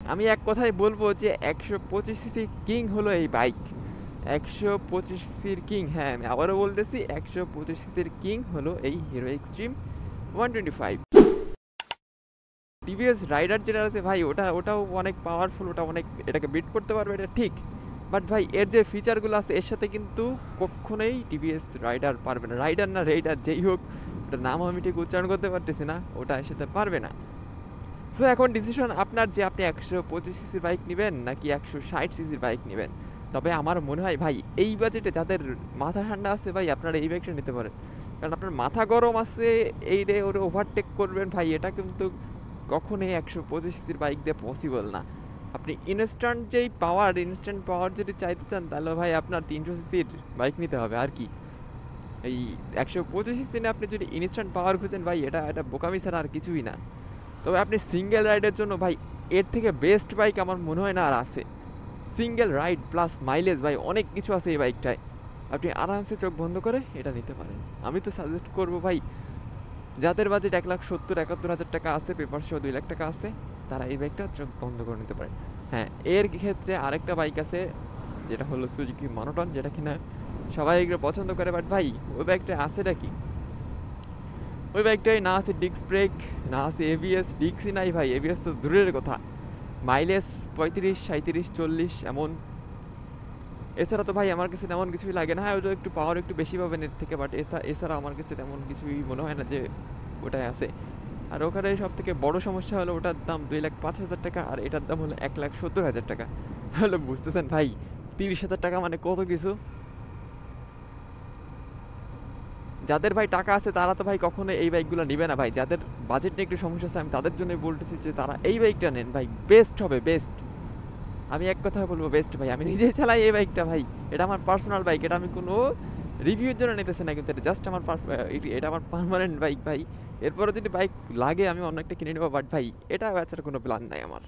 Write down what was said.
আমি এক কথায় বলবো যে ১২৫ সিসি কিং হলো এই বাইক। ১২৫ সিসির কিং, হ্যাঁ আমি আবারও বলতেছি ১২৫ সিসির কিং হলো এই হিরো এক্সট্রিম 125। টিভিএস রাইডার যেটা আছে ভাই, ওটাও অনেক পাওয়ারফুল, ওটা অনেক এটাকে বিট করতে পারবে, এটা ঠিক। বাট ভাই এর যে ফিচারগুলো আছে এর সাথে কিন্তু কখনোই টিভিএস রাইডার পারবে না, রাইডার না রেইডার যেই হোক, ওটার নাম আমি ঠিক উচ্চারণ করতে পারতেছি না, ওটা এর সাথে পারবে না। সো এখন ডিসিশন আপনার যে আপনি ১২৫ সিসির বাইক নেবেন নাকি ১৬০ সিসির বাইক নেবেন। তবে আমার মনে হয় ভাই এই বাজেটে যাদের মাথা ঠান্ডা আছে ভাই আপনারা এই বাইকটা নিতে পারেন। কারণ আপনার মাথা গরম আছে, এই রে ওরে ওভারটেক করবেন ভাই, এটা কিন্তু কখনোই ১২৫ সিসির বাইক দিয়ে পসিবল না। আপনি ইনস্ট্যান্ট পাওয়ার যদি চাইতে চান তাহলে ভাই আপনার ৩০০ সিসির বাইক নিতে হবে আর কি। এই ১২৫ সিসি নিয়ে আপনি যদি ইনস্ট্যান্ট পাওয়ার খুঁজেন ভাই, এটা বোকামি ছাড়া আর কিছুই না। তবে আপনি সিঙ্গেল রাইডের জন্য ভাই এর থেকে বেস্ট বাইক আমার মনে হয় না আর আছে। সিঙ্গেল রাইড প্লাস মাইলেজ ভাই অনেক কিছু আছে এই বাইকটায়, আপনি আরামসে চোখ বন্ধ করে এটা নিতে পারেন। আমি তো সাজেস্ট করব ভাই যাদের বাজেট ১,৭০,৭১,০০০ টাকা আছে, পেপার সহ ২ লাখ টাকা আছে, তারা এই বাইকটা চোখ বন্ধ করে নিতে পারে। হ্যাঁ, এর ক্ষেত্রে আরেকটা বাইক আছে যেটা হলো সুজুকি মনোটন, যেটা কিনা সবাই এগুলো পছন্দ করে, বাট ভাই ওই বাইকটা আছেটা কি? ওই বাইকটায় না আছে ডিস্ক ব্রেক, না আছে এবিএস, ডিস্কই নাই ভাই, এবিএস তো দূরের কথা। মাইলেজ ৩৫, ৩৭, ৪০ এমন। এছাড়া তো ভাই আমার কাছে তেমন কিছুই লাগে না। হ্যাঁ, ওটা একটু পাওয়ার একটু বেশি পাবেন এর থেকে, বাট এছাড়া আমার কাছে তেমন কিছুই মনে হয় না যে ওটাই আছে। আর ওখানে সব থেকে বড় সমস্যা হলো ওটার দাম ২,৫,০০০ টাকা আর এটার দাম হলো ১,৭০,০০০ টাকা। তাহলে বুঝতেছেন ভাই ৩০,০০০ টাকা মানে কত কিছু। যাদের ভাই টাকা আছে তারা তো ভাই কখনো এই বাইকগুলো নিবে না ভাই, যাদের বাজেট নিয়ে একটু সমস্যা আছে আমি তাদের জন্যই বলতেছি যে তারা এই বাইকটা নেন ভাই, বেস্ট হবে বেস্ট। আমি এক কথা বলবো বেস্ট ভাই, আমি নিজেই চালাই এই বাইকটা ভাই, এটা আমার পার্সোনাল বাইক, এটা আমি কোনো রিভিউর জন্য নিতেছি না, কিন্তু এটা জাস্ট আমার এটা আমার পার্মানেন্ট বাইক ভাই। এরপরে যদি বাইক লাগে আমি অন্য একটা কিনে নেবো, বাট ভাই এটা বেচার কোনো প্ল্যান নাই আমার।